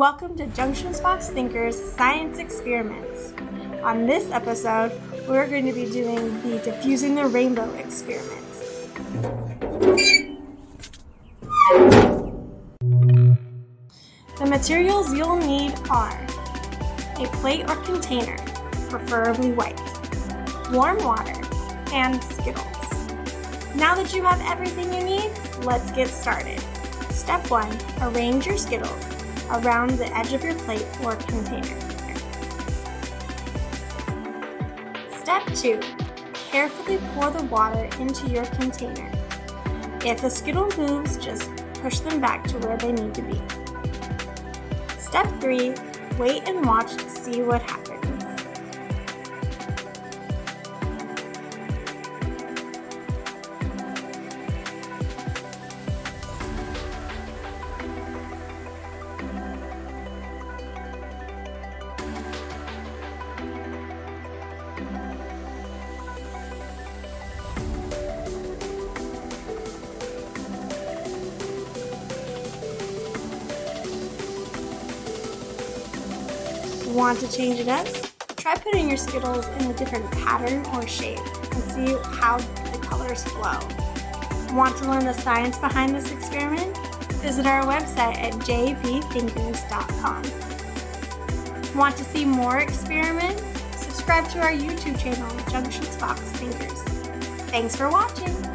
Welcome to Junction Thinkers Science Experiments. On this episode, we're going to be doing the Diffusing the Rainbow experiment. The materials you'll need are a plate or container, preferably white, warm water, and Skittles. Now that you have everything you need, let's get started. Step 1. Arrange your Skittles around the edge of your plate or container. Step 2. Carefully pour the water into your container. If the Skittle moves, just push them back to where they need to be. Step 3. Wait and watch to see what happens. Want to change it up? Try putting your Skittles in a different pattern or shape and see how the colors flow. Want to learn the science behind this experiment? Visit our website at jbthinkers.com. Want to see more experiments? Subscribe to our YouTube channel, Junction Thinkers. Thanks for watching!